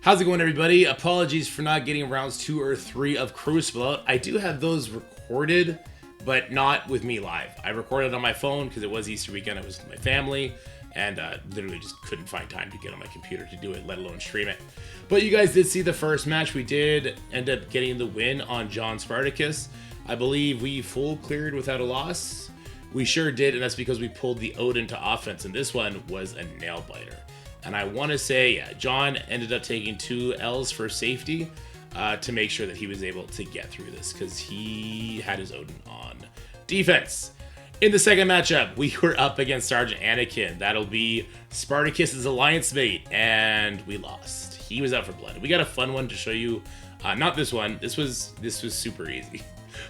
How's it going, everybody? Apologies for not getting rounds 2 or 3 of Crucible out. I do have those recorded, but not with me live. I recorded on my phone because it was Easter weekend. I was with my family, and literally just couldn't find time to get on my computer to do it, let alone stream it. But you guys did see the first match. We did end up getting the win on John Spartacus. I believe we full cleared without a loss. We sure did, and that's because we pulled the Odin to offense, and this one was a nail biter. And I want to say, yeah, John ended up taking 2 L's for safety to make sure that he was able to get through this because he had his Odin on defense. In the second matchup, we were up against Sergeant Anakin. That'll be Spartacus's alliance mate, and we lost. He was out for blood. We got a fun one to show you. Not this one. This was super easy.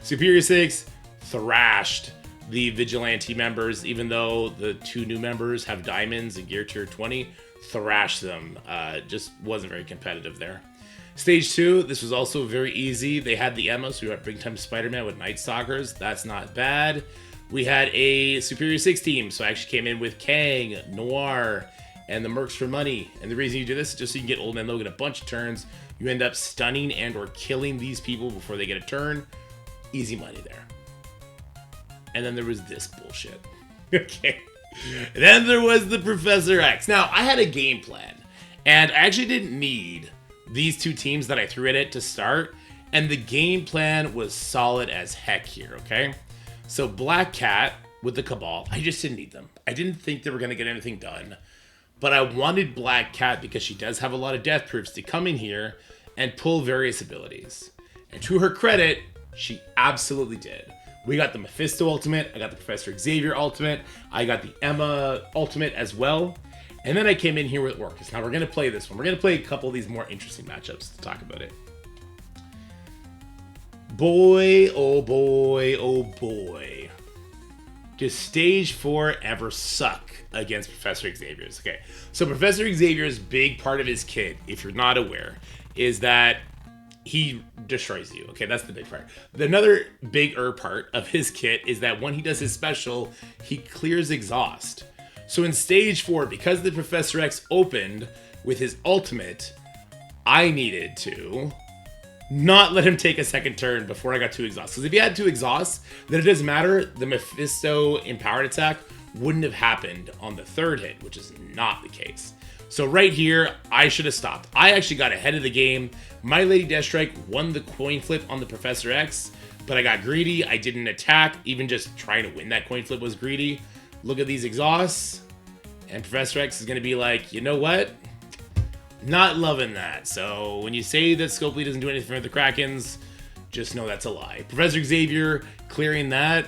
Superior 6 thrashed the Vigilante members, even though the 2 new members have diamonds and gear tier 20. Thrashed them. Just wasn't very competitive there. Stage 2, this was also very easy. They had the Emma, so we were at Big Time Spider-Man with Night Stalkers. That's not bad. We had a Superior 6 team, so I actually came in with Kang, Noir, and the Mercs for money. And the reason you do this is just so you can get Old Man Logan a bunch of turns. You end up stunning and or killing these people before they get a turn. Easy money there. And then there was this bullshit. Okay. Then there was the Professor X. Now, I had a game plan, and I actually didn't need these 2 teams that I threw at it to start, and the game plan was solid as heck here, okay? So Black Cat with the Cabal, I just didn't need them. I didn't think they were going to get anything done, but I wanted Black Cat because she does have a lot of death proofs to come in here and pull various abilities. And to her credit, she absolutely did. We got the Mephisto ultimate, I got the Professor Xavier ultimate, I got the Emma ultimate as well, and then I came in here with Orcus. Now we're going to play this one. We're going to play a couple of these more interesting matchups to talk about it. Boy, oh boy, oh boy. Does Stage 4 ever suck against Professor Xavier's? Okay, so Professor Xavier's big part of his kit, if you're not aware, is that he destroys you. Okay, that's the big part. Another bigger part of his kit is that when he does his special, he clears exhaust. So in Stage 4, because the Professor X opened with his ultimate, I needed to not let him take a second turn before I got 2 exhausts. Because if he had 2 exhausts, then it doesn't matter. The Mephisto empowered attack wouldn't have happened on the 3rd hit, which is not the case. So right here, I should have stopped. I actually got ahead of the game. My Lady Deathstrike won the coin flip on the Professor X, but I got greedy. I didn't attack. Even just trying to win that coin flip was greedy. Look at these exhausts. And Professor X is going to be like, you know what? Not loving that. So when you say that Scopely doesn't do anything for the Krakens, just know that's a lie. Professor Xavier clearing that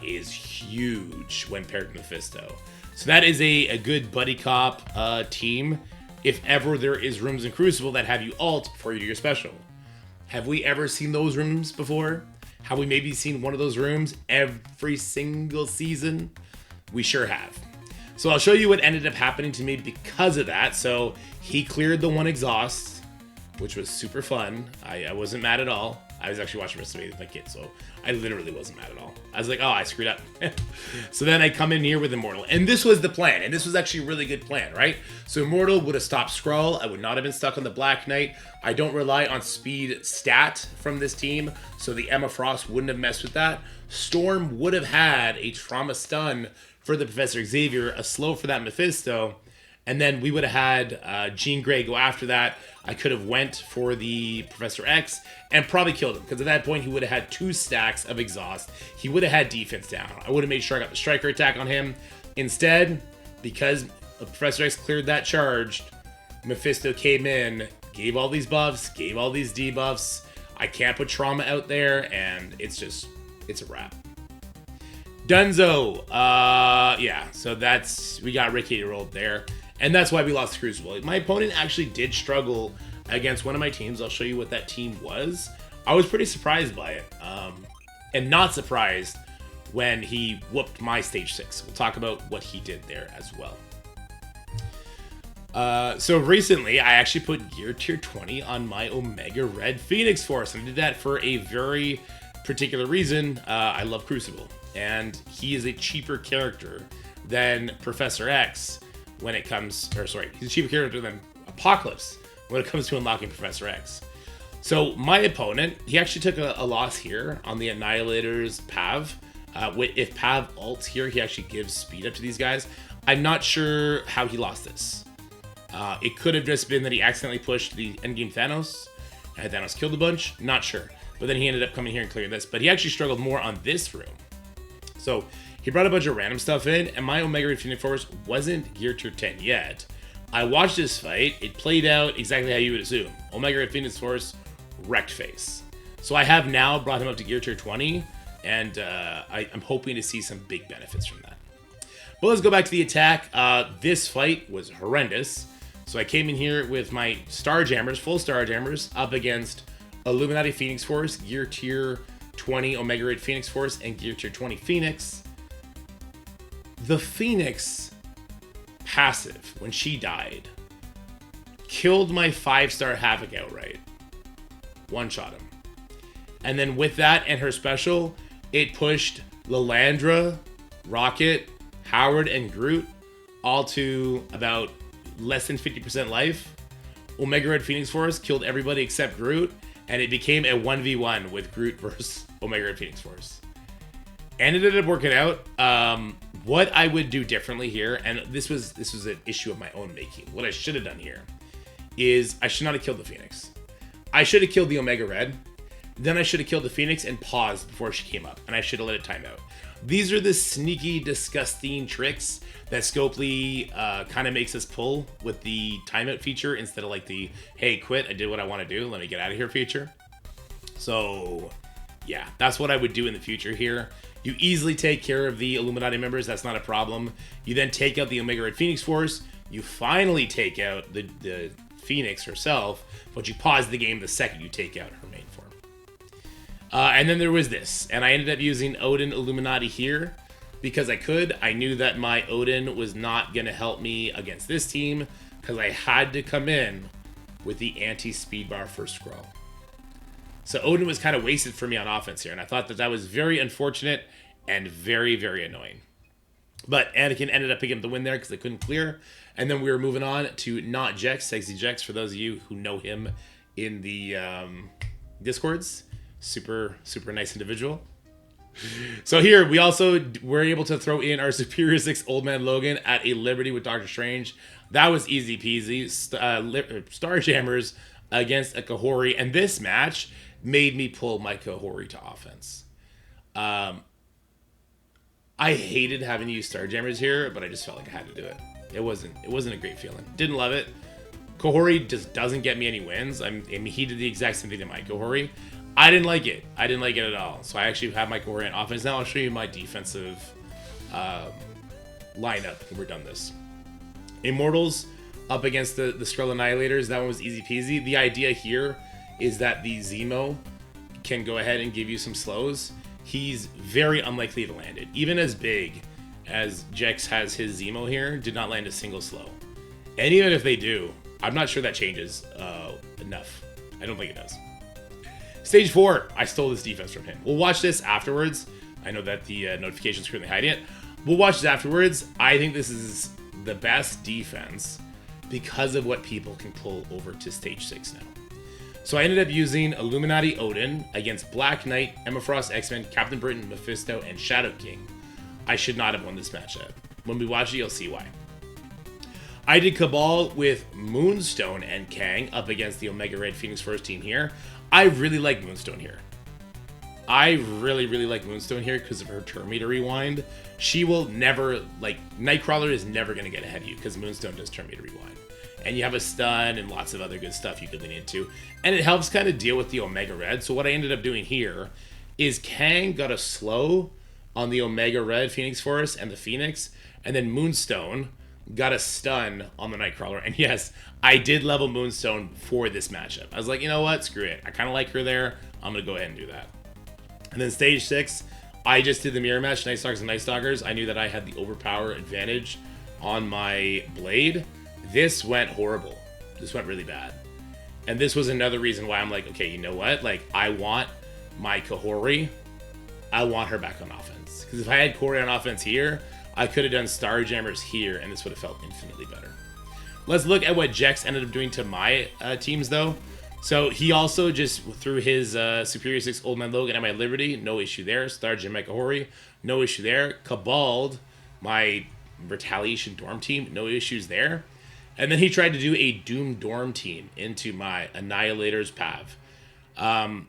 is huge when paired with Mephisto. So that is a good buddy cop team. If ever there is rooms in Crucible that have you ult before you do your special. Have we ever seen those rooms before? Have we maybe seen one of those rooms every single season? We sure have. So I'll show you what ended up happening to me because of that. So he cleared the 1 exhaust, which was super fun. I wasn't mad at all. I was actually watching WrestleMania with my kids, so I literally wasn't mad at all. I was like, oh, I screwed up. So then I come in here with Immortal, and this was the plan, and this was actually a really good plan, right? So Immortal would have stopped Skrull. I would not have been stuck on the Black Knight. I don't rely on speed stat from this team, so the Emma Frost wouldn't have messed with that. Storm would have had a trauma stun for the Professor Xavier, a slow for that Mephisto, and then we would have had Jean Grey go after that. I could have went for the Professor X and probably killed him because at that point he would have had 2 stacks of exhaust. He would have had defense down. I would have made sure I got the striker attack on him. Instead, because Professor X cleared that charge, Mephisto came in, gave all these buffs, gave all these debuffs. I can't put trauma out there, and it's a wrap. Dunzo, yeah, so we got Ricky rolled there. And that's why we lost Crucible. My opponent actually did struggle against one of my teams. I'll show you what that team was. I was pretty surprised by it. And not surprised when he whooped my Stage 6. We'll talk about what he did there as well. So recently, I actually put Gear Tier 20 on my Omega Red Phoenix Force. And I did that for a very particular reason. I love Crucible. And he is a cheaper character than Professor X. When it comes, he's a cheaper character than Apocalypse when it comes to unlocking Professor X. So my opponent, he actually took a loss here on the Annihilator's Pav. If Pav ults here, he actually gives speed up to these guys. I'm not sure how he lost this. It could have just been that he accidentally pushed the endgame Thanos, and Thanos killed a bunch. Not sure. But then he ended up coming here and clearing this. But he actually struggled more on this room. So he brought a bunch of random stuff in, and my Omega Red Phoenix Force wasn't gear tier 10 yet. I watched this fight. It played out exactly how you would assume. Omega Red Phoenix Force, wrecked face. So I have now brought him up to gear tier 20, and I'm hoping to see some big benefits from that. But let's go back to the attack. This fight was horrendous. So I came in here with my Starjammers, full Starjammers, up against Illuminati Phoenix Force, gear tier 20 Omega Red Phoenix Force, and gear tier 20 Phoenix. The Phoenix passive, when she died, killed my 5-star Havoc outright. One-shot him. And then with that and her special, it pushed Lilandra, Rocket, Howard, and Groot all to about less than 50% life. Omega Red Phoenix Force killed everybody except Groot, and it became a 1v1 with Groot versus Omega Red Phoenix Force. And it ended up working out. What I would do differently here, and this was an issue of my own making. What I should have done here is I should not have killed the Phoenix. I should have killed the Omega Red. Then I should have killed the Phoenix and paused before she came up, and I should have let it time out. These are the sneaky, disgusting tricks that Scopely kind of makes us pull with the timeout feature instead of like the, hey, quit, I did what I want to do, let me get out of here feature. So, yeah, that's what I would do in the future here. You easily take care of the Illuminati members, that's not a problem. You then take out the Omega Red Phoenix Force. You finally take out the Phoenix herself, but you pause the game the second you take out her main form. And then there was this, and I ended up using Odin Illuminati here because I could. I knew that my Odin was not going to help me against this team because I had to come in with the anti-speed bar for Skrull. So Odin was kind of wasted for me on offense here, and I thought that was very unfortunate and very, very annoying. But Anakin ended up picking up the win there because I couldn't clear. And then we were moving on to Not Jex, Sexy Jex, for those of you who know him in the Discords. Super, super nice individual. So here, we also were able to throw in our Superior 6 Old Man Logan at a Liberty with Doctor Strange. That was easy peasy. Starjammers against a Kahori. And this match made me pull my Kahori to offense. I hated having to use Starjammers here, but I just felt like I had to do it. It wasn't a great feeling. Didn't love it. Kahori just doesn't get me any wins. I mean, he did the exact same thing to my Kahori. I didn't like it. I didn't like it at all. So I actually have my Kahori on offense. Now I'll show you my defensive lineup when we're done this. Immortals up against the Skrull Annihilators. That one was easy peasy. The idea here is that the Zemo can go ahead and give you some slows. He's very unlikely to land it. Even as big as Jex has his Zemo here, did not land a single slow. And even if they do, I'm not sure that changes enough. I don't think it does. Stage 4, I stole this defense from him. We'll watch this afterwards. I know that the notification's currently hiding it. We'll watch this afterwards. I think this is the best defense because of what people can pull over to Stage 6 now. So I ended up using Illuminati Odin against Black Knight, Emma Frost X-Men, Captain Britain, Mephisto, and Shadow King. I should not have won this matchup. When we watch it, you'll see why. I did Cabal with Moonstone and Kang up against the Omega Red Phoenix Force team here. I really like Moonstone here. I really, really like Moonstone here because of her turn meter rewind. She will never, like, Nightcrawler is never going to get ahead of you because Moonstone does turn meter rewind. And you have a stun and lots of other good stuff you could lean into. And it helps kind of deal with the Omega Red. So what I ended up doing here is Kang got a slow on the Omega Red Phoenix Force and the Phoenix. And then Moonstone got a stun on the Nightcrawler. And yes, I did level Moonstone for this matchup. I was like, you know what? Screw it. I kind of like her there. I'm going to go ahead and do that. And then Stage 6, I just did the mirror match, Night Stalkers and Night Stalkers. I knew that I had the overpower advantage on my Blade. This went horrible. This went really bad. And this was another reason why I'm like, okay, you know what? Like, I want my Kahori. I want her back on offense. Because if I had Kahori on offense here, I could have done Starjammers here, and this would have felt infinitely better. Let's look at what Jex ended up doing to my teams, though. So he also just threw his Superior 6 Old Man Logan at my Liberty. No issue there. Starjin Mekahori. No issue there. Cabald, my Retaliation Dorm team. No issues there. And then he tried to do a Doom Dorm team into my Annihilator's Pav. I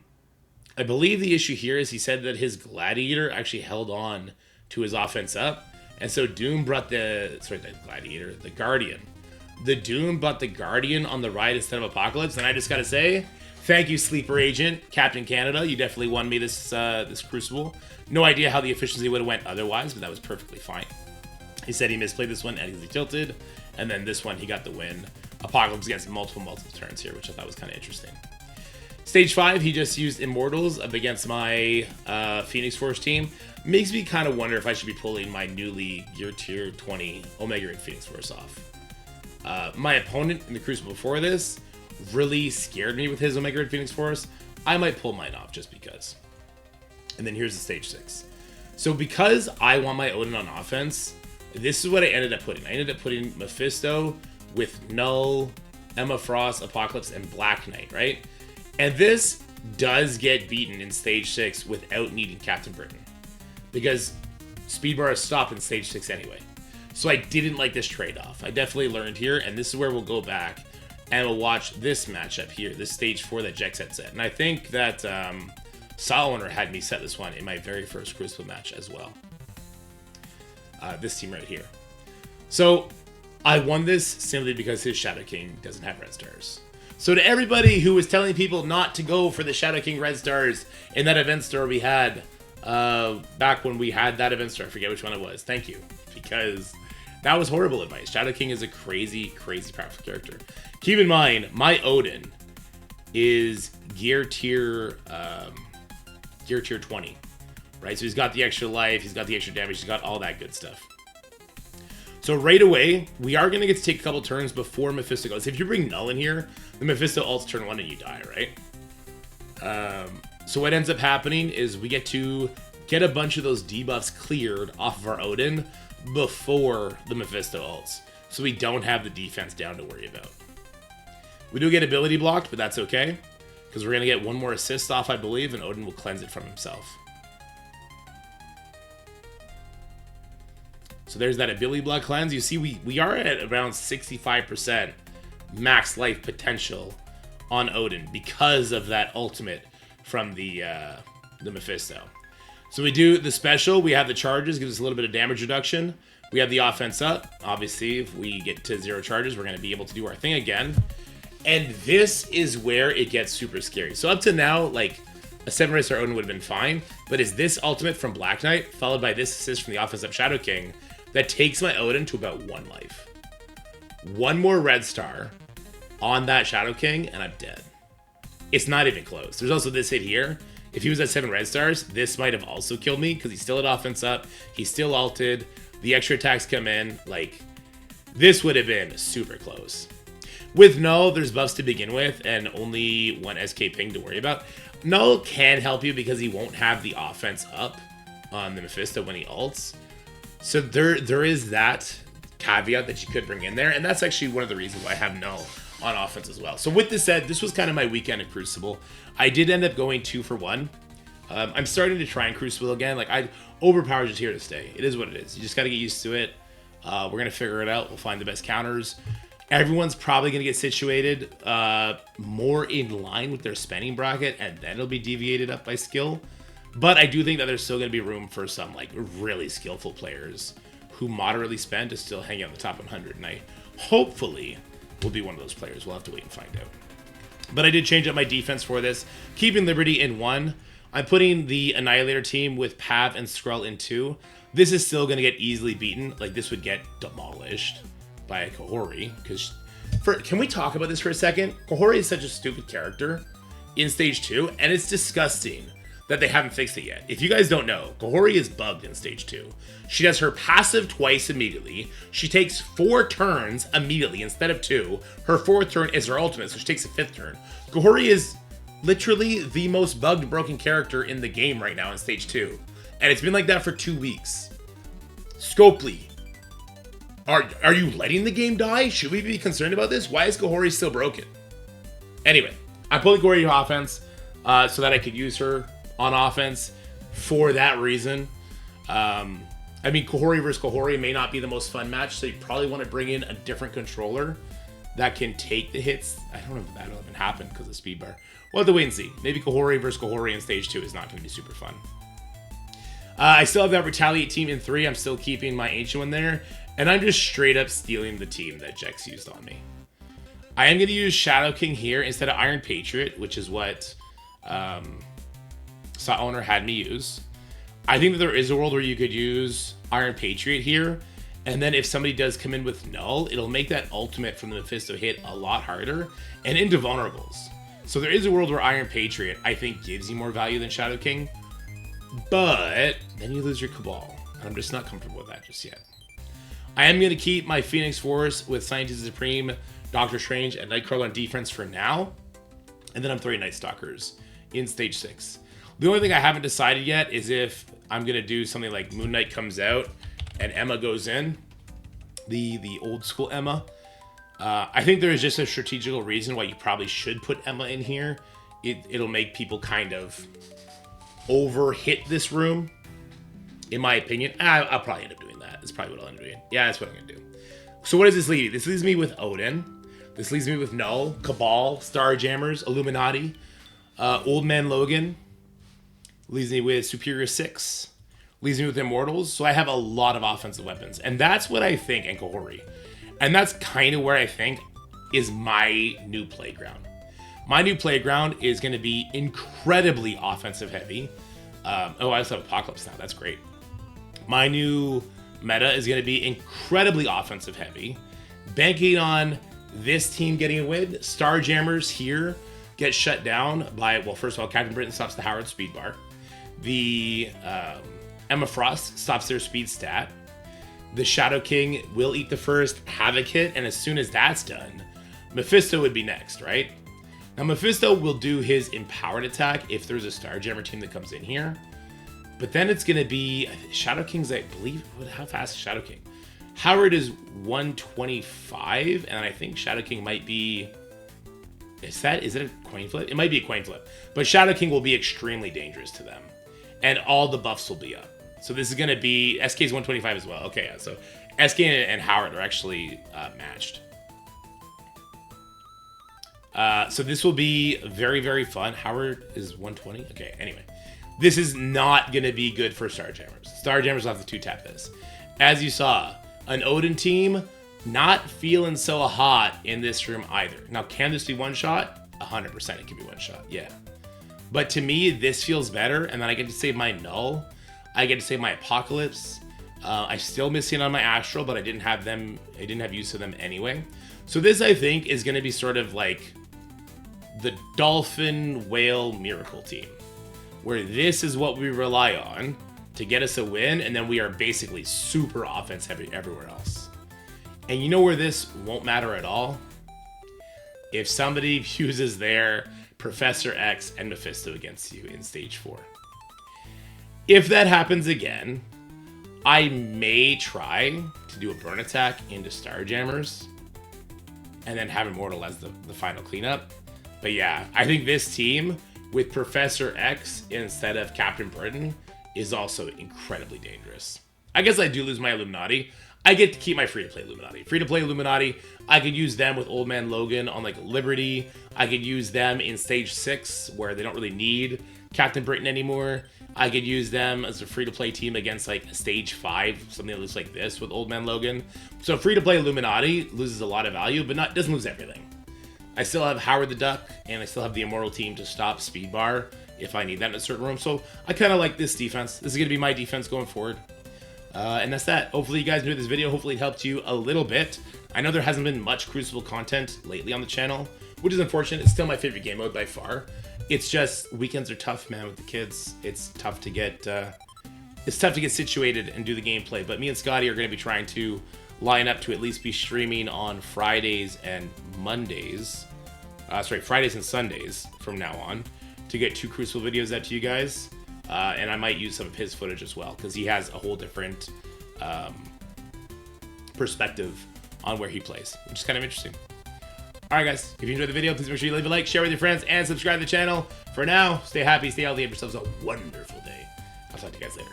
believe the issue here is he said that his Gladiator actually held on to his offense up. And so Doom brought the Gladiator, the Guardian. The Doom brought the Guardian on the right instead of Apocalypse. And I just got to say, thank you, Sleeper Agent, Captain Canada. You definitely won me this Crucible. No idea how the efficiency would have went otherwise, but that was perfectly fine. He said he misplayed this one and he tilted. And then this one, he got the win. Apocalypse against multiple turns here, which I thought was kind of interesting. Stage 5, he just used Immortals up against my Phoenix Force team. Makes me kind of wonder if I should be pulling my newly Gear Tier 20 Omega Red Phoenix Force off. My opponent in the Crucible before this really scared me with his Omega Red Phoenix Force. I might pull mine off just because. And then here's the Stage 6. So because I want my Odin on offense, this is what I ended up putting. I ended up putting Mephisto with Null, Emma Frost, Apocalypse, and Black Knight, right? And this does get beaten in Stage 6 without needing Captain Britain. Because speed bars stop in Stage 6 anyway. So I didn't like this trade-off. I definitely learned here, and this is where we'll go back and we'll watch this matchup here, this Stage 4 that Jex had set. And I think that Solowner had me set this one in my very first Crucible match as well. This team right here. So I won this simply because his Shadow King doesn't have red stars. So to everybody who was telling people not to go for the Shadow King red stars in that event store we had back when we had that event store, I forget which one it was. Thank you, because that was horrible advice. Shadow King is a crazy, crazy powerful character. Keep in mind, my Odin is Gear Tier 20. Right, so he's got the extra life, he's got the extra damage, he's got all that good stuff. So right away, we are going to get to take a couple turns before Mephisto goes. If you bring Null in here, the Mephisto ults turn 1 and you die, right? So what ends up happening is we get to get a bunch of those debuffs cleared off of our Odin before the Mephisto ults. So we don't have the defense down to worry about. We do get ability blocked, but that's okay. Because we're going to get one more assist off, I believe, and Odin will cleanse it from himself. So there's that ability block cleanse. You see, we are at around 65% max life potential on Odin because of that ultimate from the Mephisto. So we do the special. We have the charges, gives us a little bit of damage reduction. We have the offense up. Obviously, if we get to 0 charges, we're going to be able to do our thing again. And this is where it gets super scary. So up to now, like, a 7 red star Odin would have been fine. But it's this ultimate from Black Knight, followed by this assist from the offense up Shadow King, that takes my Odin to about 1 life. One more red star on that Shadow King, and I'm dead. It's not even close. There's also this hit here. If he was at 7 red stars, this might have also killed me, because he's still at offense up. He's still ulted. The extra attacks come in. Like, this would have been super close. With Null, there's buffs to begin with, and only 1 SK ping to worry about. Null can help you because he won't have the offense up on the Mephisto when he ults. So there is that caveat that you could bring in there, and that's actually one of the reasons why I have Null on offense as well. So with this said, this was kind of my weekend at Crucible. I did end up going 2 for 1. I'm starting to try and Crucible again. Like, Overpower is here to stay. It is what it is. You just got to get used to it. We're going to figure it out. We'll find the best counters. Everyone's probably going to get situated more in line with their spending bracket, and then it'll be deviated up by skill. But I do think that there's still going to be room for some like really skillful players who moderately spend to still hang out in the top 100. And I hopefully will be one of those players. We'll have to wait and find out. But I did change up my defense for this, keeping Liberty in 1. I'm putting the Annihilator team with Pav and Skrull in 2. This is still going to get easily beaten. Like, this would get demolished by a Kahori. Can we talk about this for a second? Kahori is such a stupid character in Stage 2, and it's disgusting that they haven't fixed it yet. If you guys don't know, Kahori is bugged in Stage 2. She does her passive twice immediately. She takes 4 turns immediately instead of 2. Her 4th turn is her ultimate, so she takes a 5th turn. Kahori is literally the most bugged, broken character in the game right now in Stage 2. And it's been like that for 2 weeks. Scopely. Are you letting the game die? Should we be concerned about this? Why is Kahori still broken? Anyway, I'm pulling Kahori to offense so that I could use her on offense for that reason. I mean, Kahori versus Kahori may not be the most fun match, so you probably want to bring in a different controller that can take the hits. I don't know if that'll even happen because of speed bar. We'll have to wait and see. Maybe Kahori versus Kahori in stage 2 is not going to be super fun. I still have that Retaliate team in 3. I'm still keeping my Ancient one there. And I'm just straight up stealing the team that Jex used on me. I am going to use Shadow King here instead of Iron Patriot, which is what Saw Owner had me use. I think that there is a world where you could use Iron Patriot here. And then if somebody does come in with Null, it'll make that ultimate from the Mephisto hit a lot harder and into vulnerables. So there is a world where Iron Patriot, I think, gives you more value than Shadow King. But then you lose your Cabal. And I'm just not comfortable with that just yet. I am going to keep my Phoenix Force with Scientist Supreme, Doctor Strange, and Nightcrawler on defense for now. And then I'm throwing Night Stalkers in stage 6. The only thing I haven't decided yet is if I'm going to do something like Moon Knight comes out and Emma goes in. The old school Emma. I think there is just a strategical reason why you probably should put Emma in here. It'll make people kind of over-hit this room, in my opinion. I'll probably end up doing that. That's probably what I'll end up doing. Yeah, that's what I'm going to do. So what does this leave? This leaves me with Odin. This leaves me with Null, Cabal, Starjammers, Illuminati, Old Man Logan. Leaves me with Superior 6. Leaves me with Immortals. So I have a lot of offensive weapons. And that's what I think, and Kahori. And that's kind of where I think is my new playground. My new playground is going to be incredibly offensive heavy. I also have Apocalypse now. That's great. My new meta is going to be incredibly offensive heavy. Banking on this team getting a win. Starjammers here get shut down by, well, first of all, Captain Britain stops the Howard speed bar. The Emma Frost stops their speed stat. The Shadow King will eat the first Havoc hit, and as soon as that's done, Mephisto would be next, right? Now, Mephisto will do his empowered attack if there's a Starjammer team that comes in here. But then it's going to be Shadow King's, I believe, how fast is Shadow King? Howard is 125, and I think Shadow King might be, is it a coin flip? It might be a coin flip. But Shadow King will be extremely dangerous to them. And all the buffs will be up. So this is going to be, SK's 125 as well. Okay, so SK and Howard are actually matched. So this will be very, very fun. Howard is 120. Okay, anyway. This is not going to be good for Starjammers. Starjammers will have to 2-tap this. As you saw, an Odin team not feeling so hot in this room either. Now, can this be one-shot? 100% it can be one-shot, yeah. But to me, this feels better, and then I get to save my Null. I get to save my Apocalypse. I'm still missing on my Astral, but I didn't have use of them anyway. So this, I think, is going to be sort of like the Dolphin Whale Miracle team, where this is what we rely on to get us a win, and then we are basically super offense heavy everywhere else. And you know where this won't matter at all? If somebody uses their Professor X and Mephisto against you in stage 4. If that happens again, I may try to do a burn attack into Starjammers and then have Immortal as the final cleanup. But yeah, I think this team with Professor X instead of Captain Britain is also incredibly dangerous. I guess I do lose my Illuminati. I get to keep my free-to-play Illuminati. Free-to-play Illuminati, I could use them with Old Man Logan on like Liberty. I could use them in stage 6 where they don't really need Captain Britain anymore. I could use them as a free-to-play team against like stage 5, something that looks like this with Old Man Logan. So free-to-play Illuminati loses a lot of value, but doesn't lose everything. I still have Howard the Duck, and I still have the Immortal team to stop speed bar if I need that in a certain room. So I kind of like this defense. This is going to be my defense going forward. And that's that. Hopefully you guys enjoyed this video. Hopefully it helped you a little bit. I know there hasn't been much Crucible content lately on the channel, which is unfortunate. It's still my favorite game mode by far. It's just weekends are tough, man, with the kids. It's tough to get situated and do the gameplay. But me and Scotty are going to be trying to line up to at least be streaming on Fridays and Mondays. Fridays and Sundays from now on to get 2 Crucible videos out to you guys. And I might use some of his footage as well, because he has a whole different perspective on where he plays, which is kind of interesting. All right, guys, if you enjoyed the video, please make sure you leave a like, share with your friends, and subscribe to the channel. For now, stay happy, stay healthy, have yourselves a wonderful day. I'll talk to you guys later.